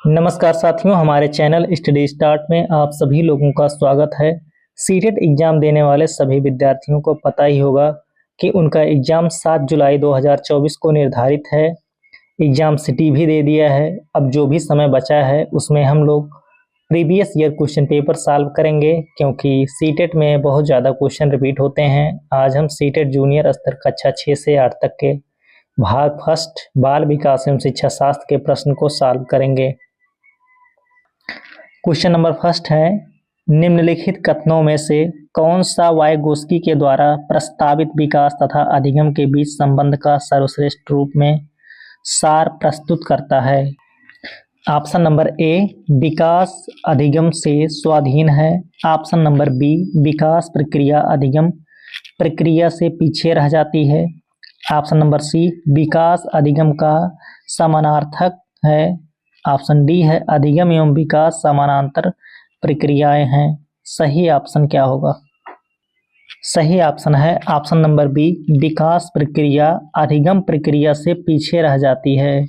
नमस्कार साथियों, हमारे चैनल स्टडी स्टार्ट में आप सभी लोगों का स्वागत है। सीटेट एग्जाम देने वाले सभी विद्यार्थियों को पता ही होगा कि उनका एग्जाम 7 जुलाई 2024 को निर्धारित है। एग्जाम सिटी भी दे दिया है। अब जो भी समय बचा है उसमें हम लोग previous year question paper solve करेंगे, क्योंकि सीटेट में बहुत ज़्यादा क्वेश्चन रिपीट होते हैं। आज हम सीटेट जूनियर स्तर कक्षा 6 से 8 तक के भाग फर्स्ट बाल विकास एवं शिक्षा शास्त्र के प्रश्न को सॉल्व करेंगे। क्वेश्चन नंबर फर्स्ट है, निम्नलिखित कथनों में से कौन सा वाइगोत्स्की के द्वारा प्रस्तावित विकास तथा अधिगम के बीच संबंध का सर्वश्रेष्ठ रूप में सार प्रस्तुत करता है? ऑप्शन नंबर ए, विकास अधिगम से स्वाधीन है। ऑप्शन नंबर बी, विकास प्रक्रिया अधिगम प्रक्रिया से पीछे रह जाती है। ऑप्शन नंबर सी, विकास अधिगम का समानार्थक है। ऑप्शन डी है, अधिगम एवं विकास समानांतर प्रक्रियाएं हैं। सही ऑप्शन क्या होगा? सही ऑप्शन है ऑप्शन नंबर बी, विकास प्रक्रिया अधिगम प्रक्रिया से पीछे रह जाती है।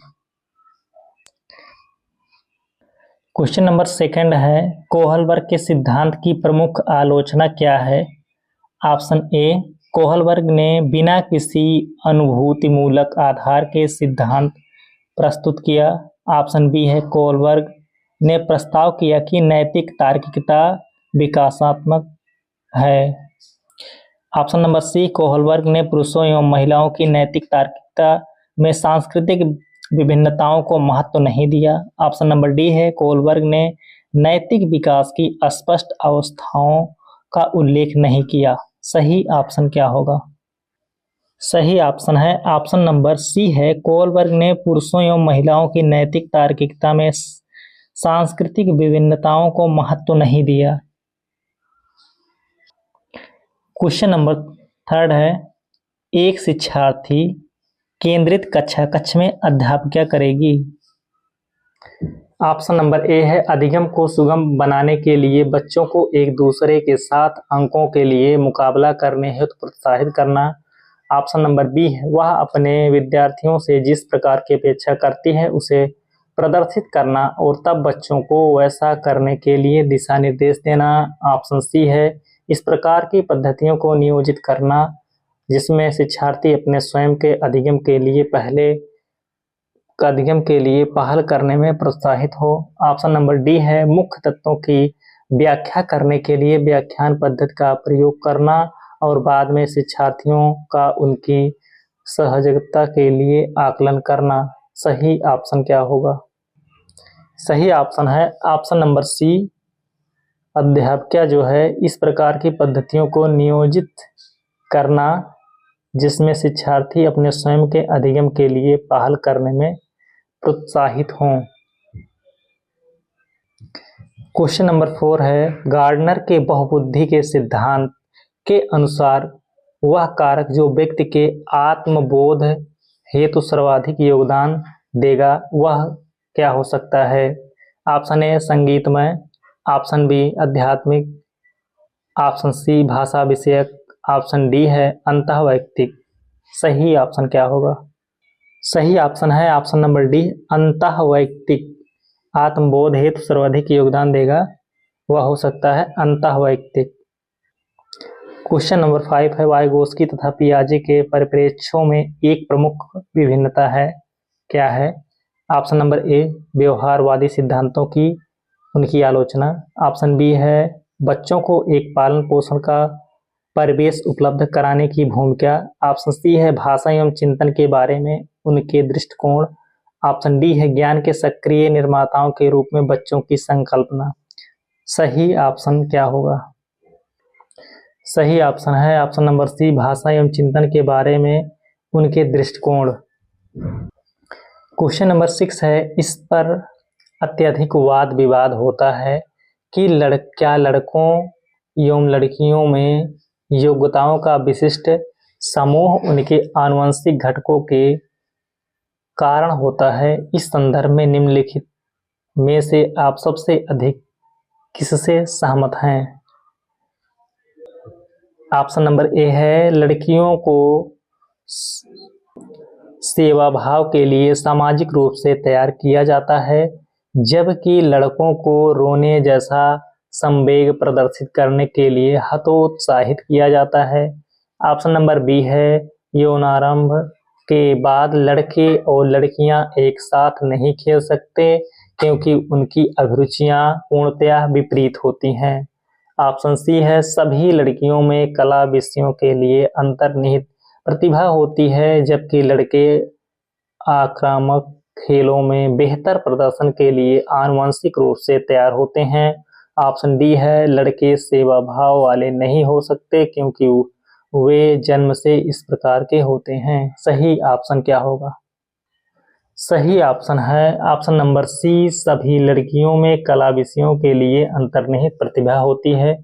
क्वेश्चन नंबर सेकंड है, कोहलबर्ग के सिद्धांत की प्रमुख आलोचना क्या है? ऑप्शन ए, कोहलबर्ग ने बिना किसी अनुभूतिमूलक आधार के सिद्धांत प्रस्तुत किया। ऑप्शन बी है, कोहलबर्ग ने प्रस्ताव किया कि नैतिक तार्किकता विकासात्मक है। ऑप्शन नंबर सी, कोहलबर्ग ने पुरुषों एवं महिलाओं की नैतिक तार्किकता में सांस्कृतिक विभिन्नताओं को महत्व नहीं दिया। ऑप्शन नंबर डी है, कोहलबर्ग ने नैतिक विकास की अस्पष्ट अवस्थाओं का उल्लेख नहीं किया। सही ऑप्शन क्या होगा? सही ऑप्शन है ऑप्शन नंबर सी है, कोहलबर्ग ने पुरुषों एवं महिलाओं की नैतिक तार्किकता में सांस्कृतिक विभिन्नताओं को महत्व नहीं दिया। क्वेश्चन नंबर थर्ड है, एक शिक्षार्थी केंद्रित कक्षा कक्ष में अध्यापन करेगी। ऑप्शन नंबर ए है, अधिगम को सुगम बनाने के लिए बच्चों को एक दूसरे के साथ अंकों के लिए मुकाबला करने हेतु प्रोत्साहित करना। ऑप्शन नंबर बी है, वह अपने विद्यार्थियों से जिस प्रकार की अपेक्षा करती है उसे प्रदर्शित करना और तब बच्चों को वैसा करने के लिए दिशा निर्देश देना। ऑप्शन सी है, इस प्रकार की पद्धतियों को नियोजित करना जिसमें शिक्षार्थी अपने स्वयं के अधिगम के लिए पहल करने में प्रोत्साहित हो। ऑप्शन नंबर डी है, मुख्य तत्वों की व्याख्या करने के लिए व्याख्यान पद्धति का प्रयोग करना और बाद में शिक्षार्थियों का उनकी सहजता के लिए आकलन करना। सही ऑप्शन क्या होगा? सही ऑप्शन है ऑप्शन नंबर सी, अध्यापक जो है इस प्रकार की पद्धतियों को नियोजित करना जिसमें शिक्षार्थी अपने स्वयं के अधिगम के लिए पहल करने में प्रोत्साहित हों। क्वेश्चन नंबर 4 है, गार्डनर के बहुबुद्धि के सिद्धांत के अनुसार वह कारक जो व्यक्ति के आत्मबोध हेतु सर्वाधिक योगदान देगा वह क्या हो सकता है? ऑप्शन ए, संगीतमय। ऑप्शन बी, आध्यात्मिक। ऑप्शन सी, भाषा विषयक। ऑप्शन डी है अंतःवैयक्तिक। सही ऑप्शन क्या होगा? सही ऑप्शन है ऑप्शन नंबर डी, अंतःवैयक्तिक। आत्मबोध हेतु सर्वाधिक योगदान देगा वह हो सकता है अंतःवैयक्तिक। क्वेश्चन नंबर 5 है, वाइगोत्स्की तथा पियाजे के परिप्रेक्ष्यों में एक प्रमुख विभिन्नता है, क्या है? ऑप्शन नंबर ए, व्यवहारवादी सिद्धांतों की उनकी आलोचना। ऑप्शन बी है, बच्चों को एक पालन पोषण का परिवेश उपलब्ध कराने की भूमिका। ऑप्शन सी है, भाषा एवं चिंतन के बारे में उनके दृष्टिकोण। ऑप्शन डी है, ज्ञान के सक्रिय निर्माताओं के रूप में बच्चों की संकल्पना। सही ऑप्शन क्या होगा? सही ऑप्शन है ऑप्शन नंबर सी, भाषा एवं चिंतन के बारे में उनके दृष्टिकोण। क्वेश्चन नंबर 6 है, इस पर अत्यधिक वाद विवाद होता है कि क्या लड़कों एवं लड़कियों में योग्यताओं का विशिष्ट समूह उनके आनुवंशिक घटकों के कारण होता है। इस संदर्भ में निम्नलिखित में से आप सबसे अधिक किससे सहमत हैं? ऑप्शन नंबर ए है, लड़कियों को सेवा भाव के लिए सामाजिक रूप से तैयार किया जाता है। जबकि लड़कों को रोने जैसा संवेग प्रदर्शित करने के लिए हतोत्साहित किया जाता है। ऑप्शन नंबर बी है यौनारंभ के बाद लड़के और लड़कियां एक साथ नहीं खेल सकते क्योंकि उनकी अभिरुचियां पूर्णतया विपरीत होती हैं। ऑप्शन सी है सभी लड़कियों में कला विषयों के लिए अंतर्निहित प्रतिभा होती है जबकि लड़के आक्रामक खेलों में बेहतर प्रदर्शन के लिए आनुवंशिक रूप से तैयार होते हैं। ऑप्शन डी है लड़के सेवा भाव वाले नहीं हो सकते क्योंकि वे जन्म से इस प्रकार के होते हैं। सही ऑप्शन क्या होगा? सही ऑप्शन है ऑप्शन नंबर सी, सभी लड़कियों में कला विषयों के लिए अंतर्निहित प्रतिभा होती है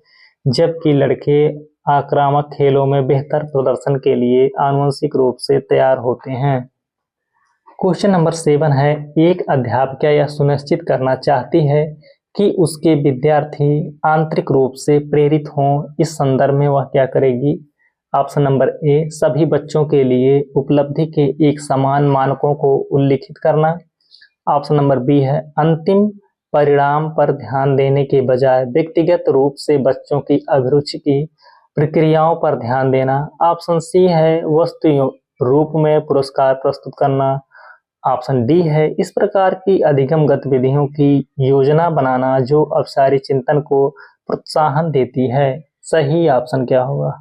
जबकि लड़के आक्रामक खेलों में बेहतर प्रदर्शन के लिए आनुवंशिक रूप से तैयार होते हैं। क्वेश्चन नंबर 7 है, एक अध्यापिका यह सुनिश्चित करना चाहती है कि उसके विद्यार्थी आंतरिक रूप से प्रेरित हों। इस संदर्भ में वह क्या करेगी? ऑप्शन नंबर ए, सभी बच्चों के लिए उपलब्धि के एक समान मानकों को उल्लिखित करना। ऑप्शन नंबर बी है अंतिम परिणाम पर ध्यान देने के बजाय व्यक्तिगत रूप से बच्चों की अभिरुचि की प्रक्रियाओं पर ध्यान देना। ऑप्शन सी है वस्तु रूप में पुरस्कार प्रस्तुत करना। ऑप्शन डी है इस प्रकार की अधिगम गतिविधियों की योजना बनाना जो अवसारी चिंतन को प्रोत्साहन देती है। सही ऑप्शन क्या होगा?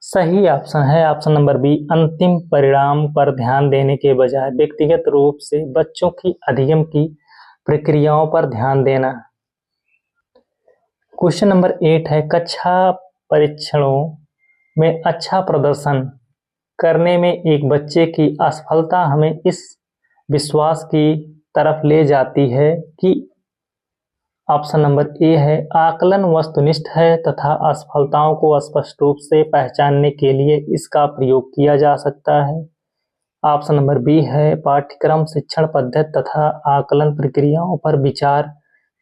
सही ऑप्शन है ऑप्शन नंबर बी, अंतिम परिणाम पर ध्यान देने के बजाय व्यक्तिगत रूप से बच्चों की अधिगम की प्रक्रियाओं पर ध्यान देना। क्वेश्चन नंबर 8 है, कक्षा परीक्षणों में अच्छा प्रदर्शन करने में एक बच्चे की असफलता हमें इस विश्वास की तरफ ले जाती है कि ऑप्शन नंबर ए है आकलन वस्तुनिष्ठ है तथा असफलताओं को स्पष्ट रूप से पहचानने के लिए इसका प्रयोग किया जा सकता है। ऑप्शन नंबर बी है पाठ्यक्रम शिक्षण पद्धति तथा आकलन प्रक्रियाओं पर विचार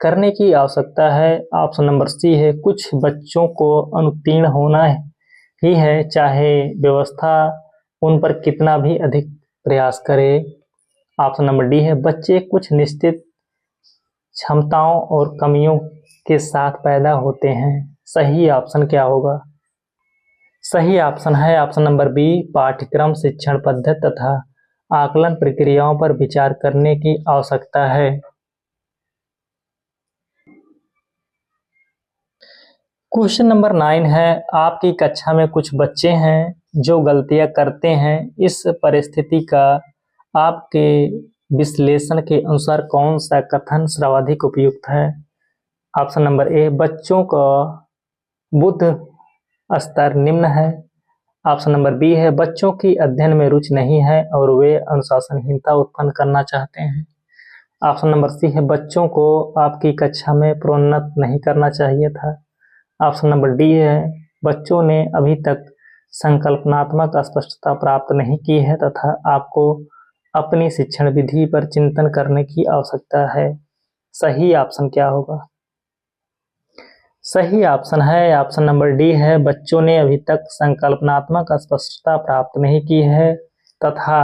करने की आवश्यकता है। ऑप्शन नंबर सी है कुछ बच्चों को अनुत्तीर्ण होना ही है चाहे व्यवस्था उन पर कितना भी अधिक प्रयास करे। ऑप्शन नंबर डी है बच्चे कुछ निश्चित क्षमताओं और कमियों के साथ पैदा होते हैं। सही ऑप्शन क्या होगा? सही ऑप्शन है ऑप्शन नंबर बी, पाठ्यक्रम शिक्षण पद्धति तथा आकलन प्रक्रियाओं पर विचार करने की आवश्यकता है। क्वेश्चन नंबर 9 है, आपकी कक्षा में कुछ बच्चे हैं जो गलतियां करते हैं। इस परिस्थिति का आपके विश्लेषण के अनुसार कौन सा कथन सर्वाधिक उपयुक्त है? ऑप्शन नंबर ए, बच्चों का बुद्ध स्तर निम्न है। ऑप्शन नंबर बी है बच्चों की अध्ययन में रुचि नहीं है और वे अनुशासनहीनता उत्पन्न करना चाहते हैं। ऑप्शन नंबर सी है बच्चों को आपकी कक्षा में प्रोन्नत नहीं करना चाहिए था। ऑप्शन नंबर डी है बच्चों ने अभी तक संकल्पनात्मक स्पष्टता प्राप्त नहीं की है तथा आपको अपनी शिक्षण विधि पर चिंतन करने की आवश्यकता है। सही ऑप्शन क्या होगा? सही ऑप्शन है ऑप्शन नंबर डी है बच्चों ने अभी तक संकल्पनात्मक स्पष्टता प्राप्त नहीं की है तथा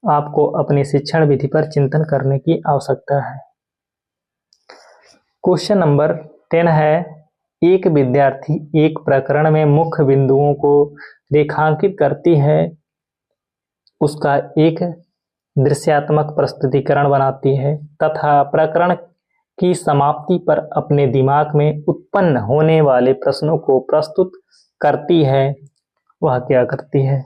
आपको अपनी शिक्षण विधि पर चिंतन करने की आवश्यकता है। क्वेश्चन नंबर 10 है, एक विद्यार्थी एक प्रकरण में मुख्य बिंदुओं को रेखांकित करती है, उसका एक दृश्यात्मक प्रस्तुतिकरण बनाती है तथा प्रकरण की समाप्ति पर अपने दिमाग में उत्पन्न होने वाले प्रश्नों को प्रस्तुत करती है। वह क्या करती है?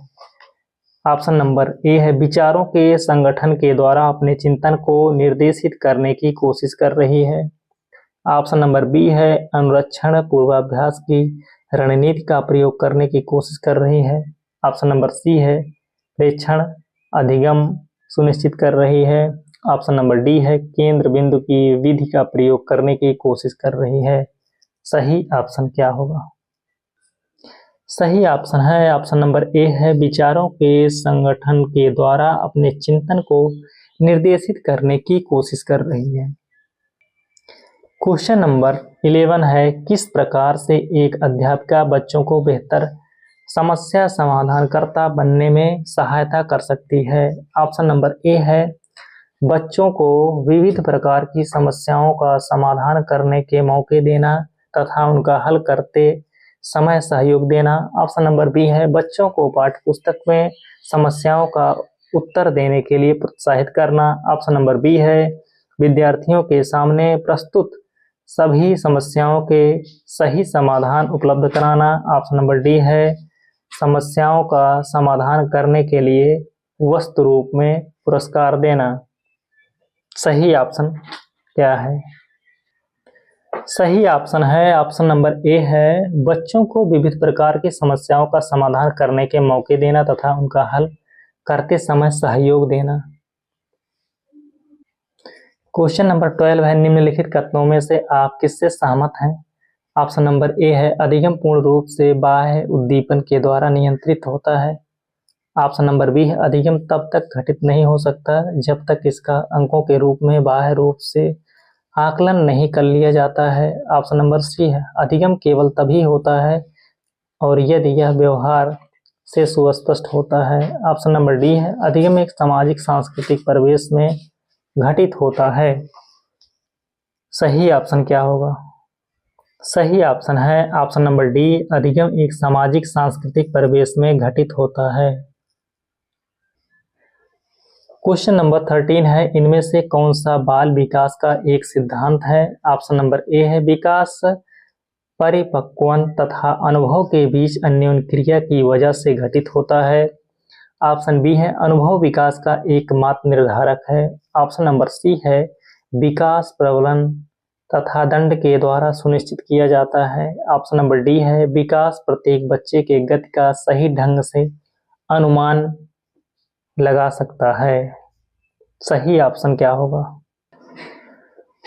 ऑप्शन नंबर ए है विचारों के संगठन के द्वारा अपने चिंतन को निर्देशित करने की कोशिश कर रही है। ऑप्शन नंबर बी है अनुरक्षण पूर्वाभ्यास की रणनीति का प्रयोग करने की कोशिश कर रही है। ऑप्शन नंबर सी है प्रेक्षण अधिगम सुनिश्चित कर रही है। ऑप्शन नंबर डी है केंद्र बिंदु की विधि का प्रयोग करने की कोशिश कर रही है। सही ऑप्शन क्या होगा? सही ऑप्शन है ऑप्शन नंबर ए है विचारों के संगठन के द्वारा अपने चिंतन को निर्देशित करने की कोशिश कर रही है। क्वेश्चन नंबर 11 है, किस प्रकार से एक अध्यापिका बच्चों को बेहतर समस्या समाधानकर्ता बनने में सहायता कर सकती है? ऑप्शन नंबर ए है बच्चों को विविध प्रकार की समस्याओं का समाधान करने के मौके देना तथा उनका हल करते समय सहयोग देना। ऑप्शन नंबर बी है बच्चों को पाठ्य पुस्तक में समस्याओं का उत्तर देने के लिए प्रोत्साहित करना। ऑप्शन नंबर बी है विद्यार्थियों के सामने प्रस्तुत सभी समस्याओं के सही समाधान उपलब्ध कराना। ऑप्शन नंबर डी है समस्याओं का समाधान करने के लिए वस्तु रूप में पुरस्कार देना। सही ऑप्शन क्या है? सही ऑप्शन है ऑप्शन नंबर ए है बच्चों को विविध प्रकार की समस्याओं का समाधान करने के मौके देना तथा उनका हल करते समय सहयोग देना। क्वेश्चन नंबर 12 है निम्नलिखित कथनों में से आप किससे सहमत हैं? ऑप्शन नंबर ए है अधिगम पूर्ण रूप से बाह्य उद्दीपन के द्वारा नियंत्रित होता है। ऑप्शन नंबर बी है अधिगम तब तक घटित नहीं हो सकता जब तक इसका अंकों के रूप में बाह्य रूप से आकलन नहीं कर लिया जाता है। ऑप्शन नंबर सी है अधिगम केवल तभी होता है और यदि यह व्यवहार से सुस्पष्ट होता है। ऑप्शन नंबर डी है अधिगम एक सामाजिक सांस्कृतिक परिवेश में घटित होता है। सही ऑप्शन क्या होगा? सही ऑप्शन है ऑप्शन नंबर डी अधिगम एक सामाजिक सांस्कृतिक परिवेश में घटित होता है। क्वेश्चन नंबर 13 है इनमें से कौन सा बाल विकास का एक सिद्धांत है? ऑप्शन नंबर ए है विकास परिपक्वन तथा अनुभव के बीच अन्योन्य क्रिया की वजह से घटित होता है। ऑप्शन बी है अनुभव विकास का एकमात्र निर्धारक है। ऑप्शन नंबर सी है विकास प्रबलन तथा दंड के द्वारा सुनिश्चित किया जाता है। ऑप्शन नंबर डी है विकास प्रत्येक बच्चे के गति का सही ढंग से अनुमान लगा सकता है। सही ऑप्शन क्या होगा?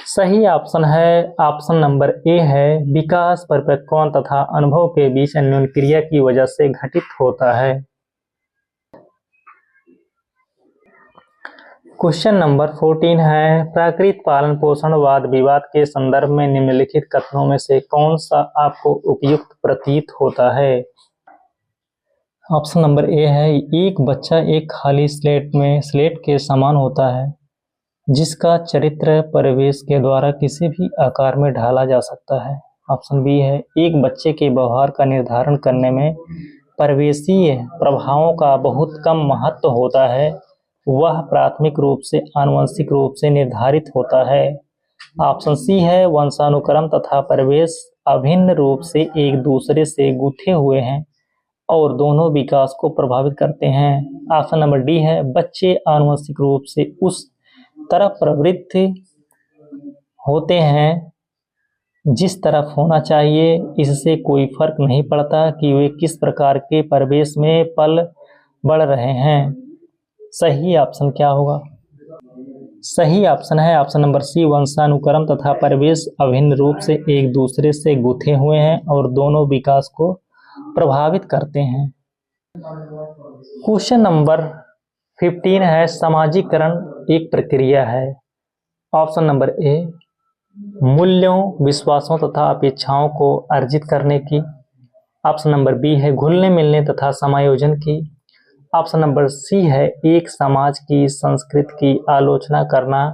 सही ऑप्शन है ऑप्शन नंबर ए है विकास परिपक्वन तथा अनुभव के बीच अन्योन्य क्रिया की वजह से घटित होता है। क्वेश्चन नंबर 14 है प्राकृत पालन पोषण वाद विवाद के संदर्भ में निम्नलिखित कथनों में से कौन सा आपको उपयुक्त प्रतीत होता है? ऑप्शन नंबर ए है एक बच्चा एक खाली स्लेट के समान होता है जिसका चरित्र परिवेश के द्वारा किसी भी आकार में ढाला जा सकता है। ऑप्शन बी है एक बच्चे के व्यवहार का निर्धारण करने में परिवेशीय प्रभावों का बहुत कम महत्व होता है, वह प्राथमिक रूप से आनुवंशिक रूप से निर्धारित होता है। ऑप्शन सी है वंशानुक्रम तथा परिवेश अभिन्न रूप से एक दूसरे से गुथे हुए हैं और दोनों विकास को प्रभावित करते हैं। ऑप्शन नंबर डी है बच्चे आनुवंशिक रूप से उस तरफ प्रवृत्त होते हैं जिस तरफ होना चाहिए, इससे कोई फर्क नहीं पड़ता कि वे किस प्रकार के परिवेश में पल बढ़ रहे हैं। सही ऑप्शन क्या होगा? सही ऑप्शन है ऑप्शन नंबर सी वंशानुक्रम तथा परिवेश अभिन्न रूप से एक दूसरे से गुथे हुए हैं और दोनों विकास को प्रभावित करते हैं। क्वेश्चन नंबर 15 है सामाजिकरण एक प्रक्रिया है। ऑप्शन नंबर ए मूल्यों विश्वासों तथा अपेक्षाओं को अर्जित करने की। ऑप्शन नंबर बी है घुलने मिलने तथा समायोजन की। ऑप्शन नंबर सी है एक समाज की संस्कृति की आलोचना करना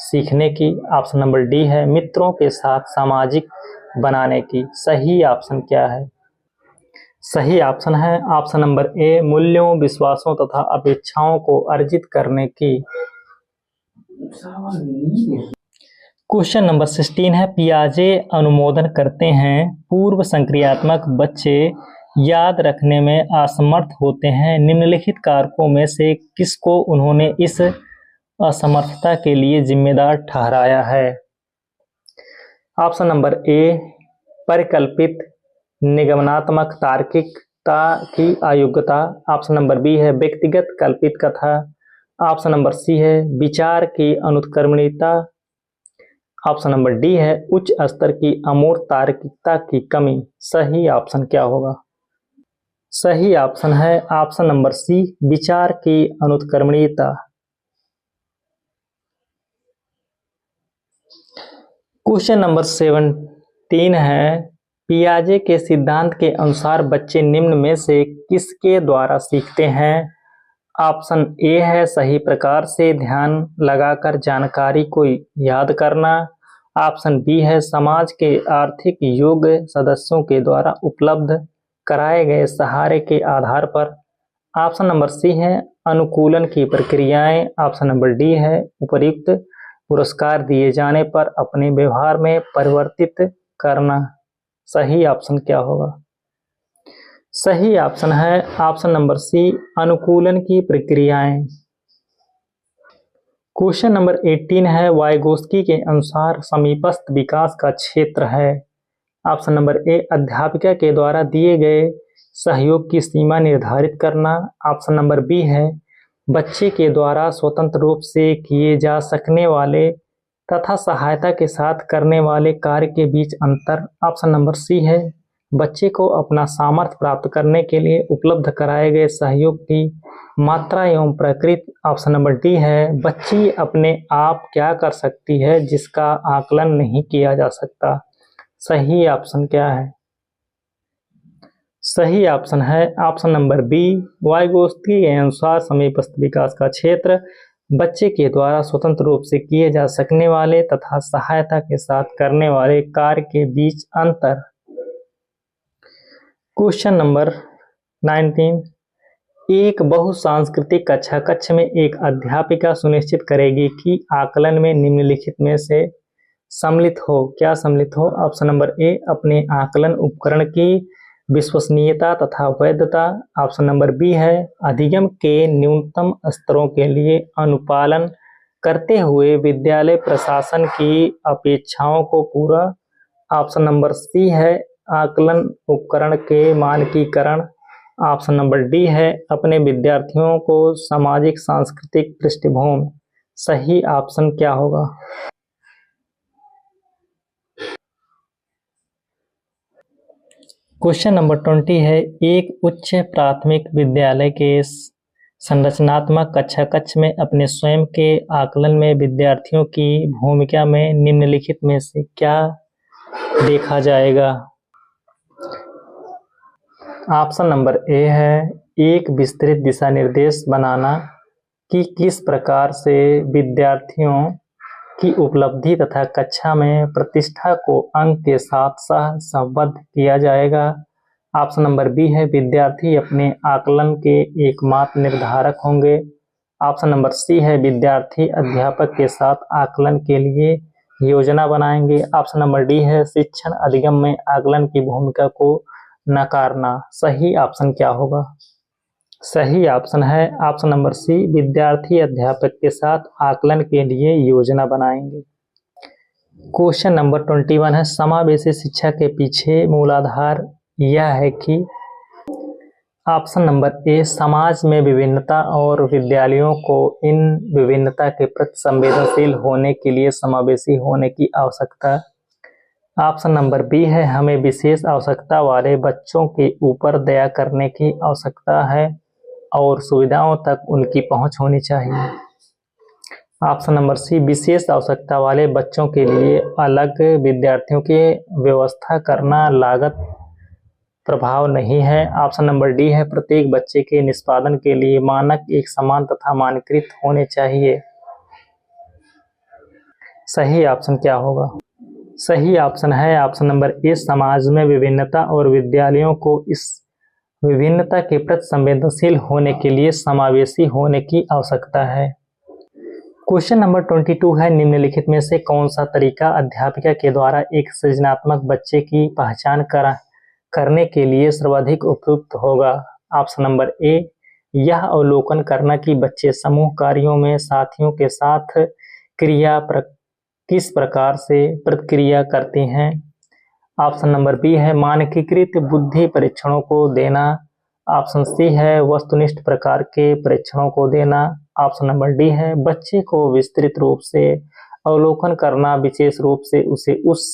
सीखने की। ऑप्शन नंबर डी है मित्रों के साथ सामाजिक बनाने की। सही ऑप्शन क्या है? सही ऑप्शन है ऑप्शन नंबर ए मूल्यों विश्वासों तथा अपेक्षाओं को अर्जित करने की। क्वेश्चन नंबर 16 है पियाजे अनुमोदन करते हैं पूर्व संक्रियात्मक बच्चे याद रखने में असमर्थ होते हैं। निम्नलिखित कारकों में से किसको उन्होंने इस असमर्थता के लिए जिम्मेदार ठहराया है? ऑप्शन नंबर ए परिकल्पित निगमनात्मक तार्किकता की अयोग्यता। ऑप्शन नंबर बी है व्यक्तिगत कल्पित कथा। ऑप्शन नंबर सी है विचार की अनुत्क्रमणीयता। ऑप्शन नंबर डी है उच्च स्तर की अमूर्त तार्किकता की कमी। सही ऑप्शन क्या होगा? सही ऑप्शन है ऑप्शन नंबर सी विचार की अनुत्क्रमणीयता। क्वेश्चन नंबर 17 है पियाजे के सिद्धांत के अनुसार बच्चे निम्न में से किसके द्वारा सीखते हैं? ऑप्शन ए है सही प्रकार से ध्यान लगाकर जानकारी को याद करना। ऑप्शन बी है समाज के आर्थिक योग्य सदस्यों के द्वारा उपलब्ध कराए गए सहारे के आधार पर। ऑप्शन नंबर सी है अनुकूलन की प्रक्रियाएं। ऑप्शन नंबर डी है उपर्युक्त पुरस्कार दिए जाने पर अपने व्यवहार में परिवर्तित करना। सही ऑप्शन क्या होगा? सही ऑप्शन है ऑप्शन नंबर सी अनुकूलन की प्रक्रियाएं। क्वेश्चन नंबर 18 है वाइगोत्स्की के अनुसार समीपस्थ विकास का क्षेत्र है। ऑप्शन नंबर ए अध्यापिका के द्वारा दिए गए सहयोग की सीमा निर्धारित करना। ऑप्शन नंबर बी है बच्चे के द्वारा स्वतंत्र रूप से किए जा सकने वाले तथा सहायता के साथ करने वाले कार्य के बीच अंतर। ऑप्शन नंबर सी है बच्चे को अपना सामर्थ्य प्राप्त करने के लिए उपलब्ध कराए गए सहयोग की मात्रा एवं प्रकृति। ऑप्शन नंबर डी है बच्ची अपने आप क्या कर सकती है जिसका आकलन नहीं किया जा सकता। सही ऑप्शन क्या है? सही ऑप्शन है ऑप्शन नंबर बी वाइगोत्स्की के अनुसार समीपस्थ विकास का क्षेत्र बच्चे के द्वारा स्वतंत्र रूप से किए जा सकने वाले तथा सहायता के साथ करने वाले कार्य के बीच अंतर। क्वेश्चन नंबर 19 एक बहुसांस्कृतिक कक्षा कक्ष में एक अध्यापिका सुनिश्चित करेगी कि आकलन में निम्नलिखित में से सम्मिलित हो। क्या सम्मिलित हो? ऑप्शन नंबर ए अपने आकलन उपकरण की विश्वसनीयता तथा वैधता। ऑप्शन नंबर बी है अधिगम के न्यूनतम स्तरों के लिए अनुपालन करते हुए विद्यालय प्रशासन की अपेक्षाओं को पूरा। ऑप्शन नंबर सी है आकलन उपकरण के मानकीकरण। ऑप्शन नंबर डी है अपने विद्यार्थियों को सामाजिक सांस्कृतिक पृष्ठभूमि। सही ऑप्शन क्या होगा? क्वेश्चन नंबर 20 है एक उच्च प्राथमिक विद्यालय के संरचनात्मक कक्षा कक्ष में अपने स्वयं के आकलन में विद्यार्थियों की भूमिका में निम्नलिखित में से क्या देखा जाएगा? ऑप्शन नंबर ए है एक विस्तृत दिशा निर्देश बनाना कि किस प्रकार से विद्यार्थियों की उपलब्धि तथा कक्षा में प्रतिष्ठा को अंक के साथ सहसंबद्ध किया जाएगा। ऑप्शन नंबर बी है विद्यार्थी अपने आकलन के एकमात्र निर्धारक होंगे। ऑप्शन नंबर सी है विद्यार्थी अध्यापक के साथ आकलन के लिए योजना बनाएंगे। ऑप्शन नंबर डी है शिक्षण अधिगम में आकलन की भूमिका को नकारना। सही ऑप्शन क्या होगा? सही ऑप्शन है ऑप्शन नंबर सी विद्यार्थी अध्यापक के साथ आकलन के लिए योजना बनाएंगे। क्वेश्चन नंबर 21 है समावेशी शिक्षा के पीछे मूलाधार यह है कि ऑप्शन नंबर ए समाज में विभिन्नता और विद्यालयों को इन विभिन्नता के प्रति संवेदनशील होने के लिए समावेशी होने की आवश्यकता। ऑप्शन नंबर बी है हमें विशेष आवश्यकता वाले बच्चों के ऊपर दया करने की आवश्यकता है और सुविधाओं तक उनकी पहुंच होनी चाहिए। ऑप्शन नंबर सी विशेष आवश्यकता वाले बच्चों के लिए अलग विद्यार्थियों की व्यवस्था करना लागत प्रभाव नहीं है। ऑप्शन नंबर डी है प्रत्येक बच्चे के निष्पादन के लिए मानक एक समान तथा मानकीकृत होने चाहिए। सही ऑप्शन क्या होगा? सही ऑप्शन है ऑप्शन नंबर ए समाज में विभिन्नता और विद्यालयों को इस विभिन्नता के प्रति संवेदनशील होने के लिए समावेशी होने की आवश्यकता है। क्वेश्चन नंबर 22 है निम्नलिखित में से कौन सा तरीका अध्यापिका के द्वारा एक सृजनात्मक बच्चे की पहचान करने के लिए सर्वाधिक उपयुक्त होगा? ऑप्शन नंबर ए यह अवलोकन करना कि बच्चे समूह कार्यों में साथियों के साथ किस प्रकार से प्रतिक्रिया करते हैं। ऑप्शन नंबर बी है मानकीकृत बुद्धि परीक्षणों को देना। ऑप्शन सी है वस्तुनिष्ठ प्रकार के परीक्षणों को देना। ऑप्शन नंबर डी है बच्चे को विस्तृत रूप से अवलोकन करना, विशेष रूप से उसे उस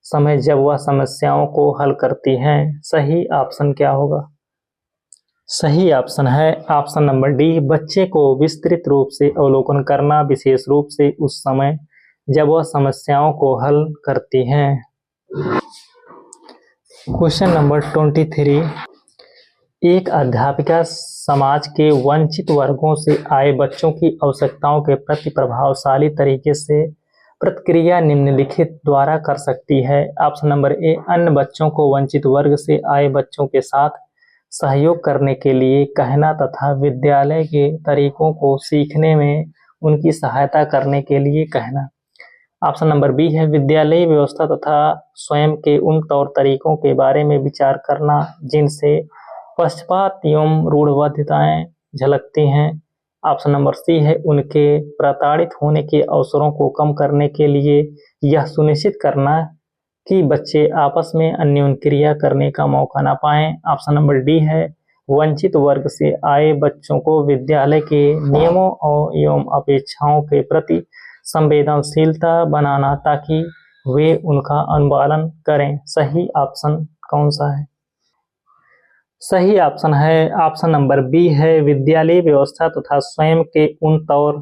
समय जब वह समस्याओं को हल करती हैं। सही ऑप्शन क्या होगा? सही ऑप्शन है ऑप्शन नंबर डी बच्चे को विस्तृत रूप से अवलोकन करना, विशेष रूप से उस समय जब वह समस्याओं को हल करती हैं। क्वेश्चन नंबर 23 एक अध्यापिका समाज के वंचित वर्गों से आए बच्चों की आवश्यकताओं के प्रति प्रभावशाली तरीके से प्रतिक्रिया निम्नलिखित द्वारा कर सकती है। ऑप्शन नंबर ए, अन्य बच्चों को वंचित वर्ग से आए बच्चों के साथ सहयोग करने के लिए कहना तथा विद्यालय के तरीकों को सीखने में उनकी सहायता करने के लिए कहना। ऑप्शन नंबर बी है, विद्यालयी व्यवस्था तथा स्वयं के उन तौर तरीकों के बारे में विचार करना जिनसे पक्षपात एवं रूढ़िवादिताएं झलकती हैं। ऑप्शन नंबर सी है, उनके प्रताड़ित होने के अवसरों को कम करने के लिए यह सुनिश्चित करना कि बच्चे आपस में अन्योन्य क्रिया करने का मौका न पाएं। ऑप्शन नंबर डी है, वंचित वर्ग से आए बच्चों को विद्यालय के नियमों एवं अपेक्षाओं के प्रति संवेदनशीलता बनाना ताकि वे उनका अनुपालन करें। सही ऑप्शन कौन सा है? सही ऑप्शन है ऑप्शन नंबर बी है, विद्यालय व्यवस्था तथा स्वयं के उन तौर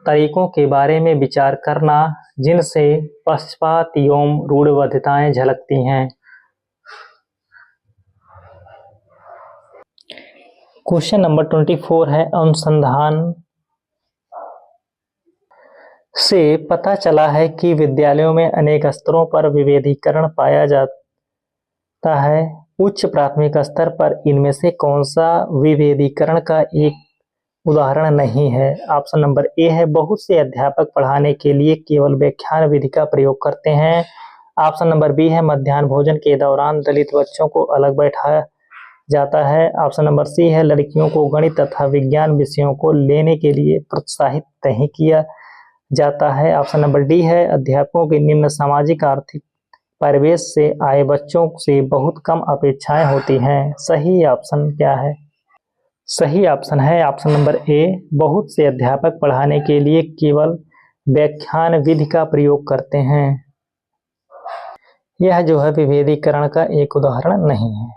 तरीकों के बारे में विचार करना जिनसे पक्षपात एवं रूढ़िवादिताएं झलकती हैं। क्वेश्चन नंबर 24 है, अनुसंधान से पता चला है कि विद्यालयों में अनेक स्तरों पर विभेदीकरण पाया जाता है। उच्च प्राथमिक स्तर पर इनमें से कौन सा विभेदीकरण का एक उदाहरण नहीं है? ऑप्शन नंबर ए है, बहुत से अध्यापक पढ़ाने के लिए केवल व्याख्यान विधि का प्रयोग करते हैं। ऑप्शन नंबर बी है, मध्याह्न भोजन के दौरान दलित बच्चों को अलग बैठाया जाता है। ऑप्शन नंबर सी है, लड़कियों को गणित तथा विज्ञान विषयों को लेने के लिए प्रोत्साहित नहीं किया जाता है। ऑप्शन नंबर डी है, अध्यापकों के निम्न सामाजिक आर्थिक परिवेश से आए बच्चों से बहुत कम अपेक्षाएं होती हैं। सही ऑप्शन क्या है? सही ऑप्शन है ऑप्शन नंबर ए, बहुत से अध्यापक पढ़ाने के लिए केवल व्याख्यान विधि का प्रयोग करते हैं। यह जो है विभेदीकरण का एक उदाहरण नहीं है।